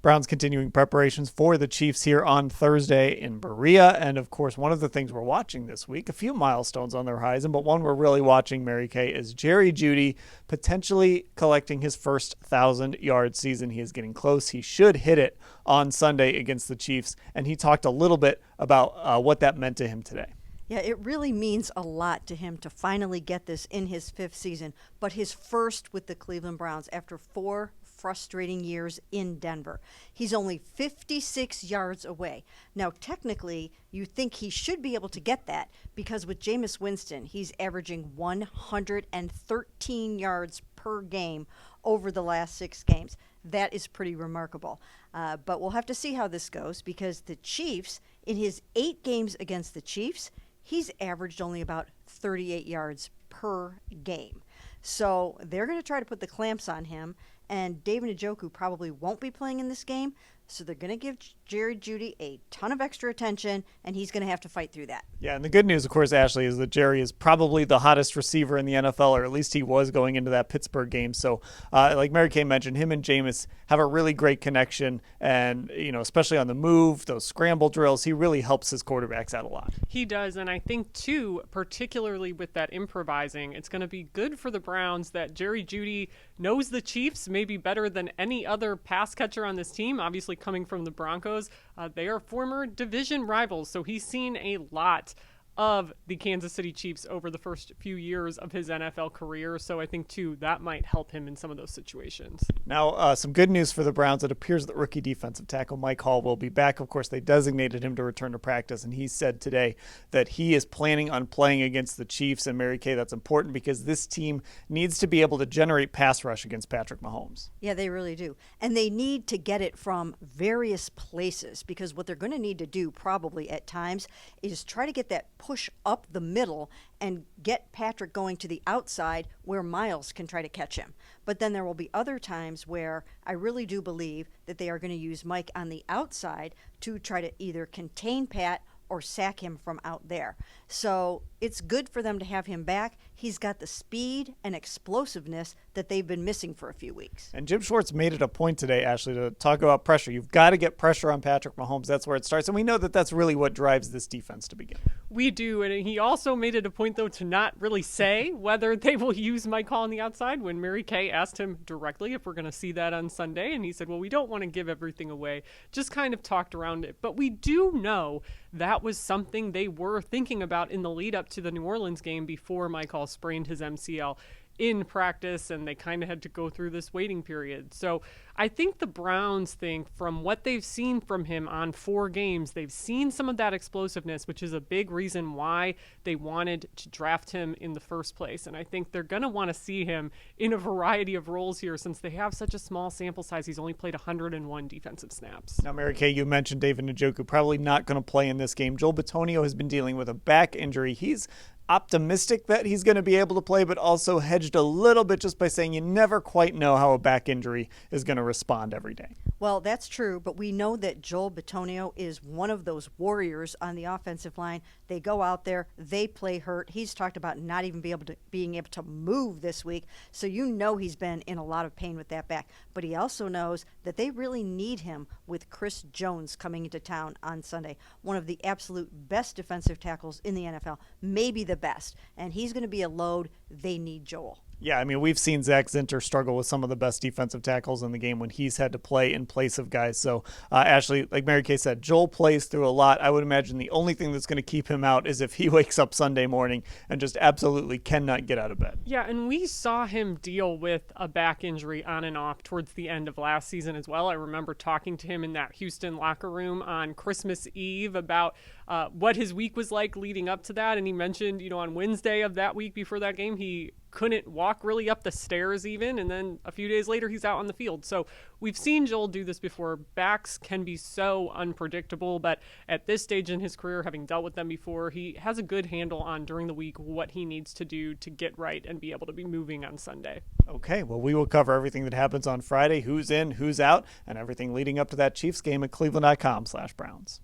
Browns continuing preparations for the Chiefs here on Thursday in Berea. And of course, one of the things we're watching this week, a few milestones on the horizon, but one we're really watching, Mary Kay, is Jerry Jeudy potentially collecting his first 1,000-yard season. He is getting close. He should hit it on Sunday against the Chiefs. And he talked a little bit about what that meant to him today. Yeah, it really means a lot to him to finally get this in his 5th season, but his first with the Cleveland Browns after 4 frustrating years in Denver. He's only 56 yards away. Now, technically, you think he should be able to get that because with Jameis Winston, he's averaging 113 yards per game over the last 6 games. That is pretty remarkable. But we'll have to see how this goes because the Chiefs, in his 8 games against the Chiefs, he's averaged only about 38 yards per game. So they're going to try to put the clamps on him, and David Njoku probably won't be playing in this game. So they're going to give Jerry Jeudy a ton of extra attention, and he's going to have to fight through that. Yeah, and the good news, of course, Ashley, is that Jerry is probably the hottest receiver in the NFL, or at least he was going into that Pittsburgh game. So like Mary Kay mentioned, him and Jameis have a really great connection, and especially on the move, those scramble drills, he really helps his quarterbacks out a lot. He does, and I think, too, particularly with that improvising, it's going to be good for the Browns that Jerry Jeudy knows the Chiefs maybe better than any other pass catcher on this team, obviously coming from the Broncos. They are former division rivals, so he's seen a lot of the Kansas City Chiefs over the first few years of his NFL career. So I think, too, that might help him in some of those situations. Now, some good news for the Browns. It appears that rookie defensive tackle Mike Hall will be back. Of course, they designated him to return to practice, and he said today that he is planning on playing against the Chiefs. And Mary Kay, that's important because this team needs to be able to generate pass rush against Patrick Mahomes. Yeah, they really do. And they need to get it from various places because what they're going to need to do probably at times is try to get that push up the middle and get Patrick going to the outside where Miles can try to catch him. But then there will be other times where I really do believe that they are going to use Mike on the outside to try to either contain Pat or sack him from out there. So it's good for them to have him back. He's got the speed and explosiveness that they've been missing for a few weeks. And Jim Schwartz made it a point today, Ashley, to talk about pressure. You've got to get pressure on Patrick Mahomes. That's where it starts. And we know that that's really what drives this defense to begin. We do. And he also made it a point, though, to not really say whether they will use Mike Hall on the outside when Mary Kay asked him directly if we're going to see that on Sunday. And he said, well, we don't want to give everything away. Just kind of talked around it. But we do know that was something they were thinking about in the lead up to the New Orleans game before Mike Hall sprained his MCL in practice, and they kind of had to go through this waiting period. So I think the Browns think from what they've seen from him on 4 games, they've seen some of that explosiveness, which is a big reason why they wanted to draft him in the first place. And I think they're going to want to see him in a variety of roles here since they have such a small sample size. He's only played 101 defensive snaps. Now, Mary Kay, you mentioned David Njoku probably not going to play in this game. Joel Bitonio has been dealing with a back injury. He's optimistic that he's going to be able to play, but also hedged a little bit just by saying you never quite know how a back injury is going to respond every day. Well, that's true, but we know that Joel Bitonio is one of those warriors on the offensive line. They go out there, they play hurt. He's talked about not even being able to move this week, so you know he's been in a lot of pain with that back. But he also knows that they really need him with Chris Jones coming into town on Sunday, one of the absolute best defensive tackles in the NFL, maybe the best, and he's going to be a load. They need Joel. Yeah, I mean, we've seen Zach Zinter struggle with some of the best defensive tackles in the game when he's had to play in place of guys. So, Ashley, like Mary Kay said, Joel plays through a lot. I would imagine the only thing that's going to keep him out is if he wakes up Sunday morning and just absolutely cannot get out of bed. Yeah, and we saw him deal with a back injury on and off towards the end of last season as well. I remember talking to him in that Houston locker room on Christmas Eve about what his week was like leading up to that. And he mentioned, on Wednesday of that week before that game, he couldn't walk really up the stairs even, and then a few days later he's out on the field. So we've seen Joel do this before. Backs can be so unpredictable, but at this stage in his career, having dealt with them before, he has a good handle on during the week what he needs to do to get right and be able to be moving on Sunday. Okay, well, we will cover everything that happens on Friday, who's in, who's out, and everything leading up to that Chiefs game at cleveland.com/Browns.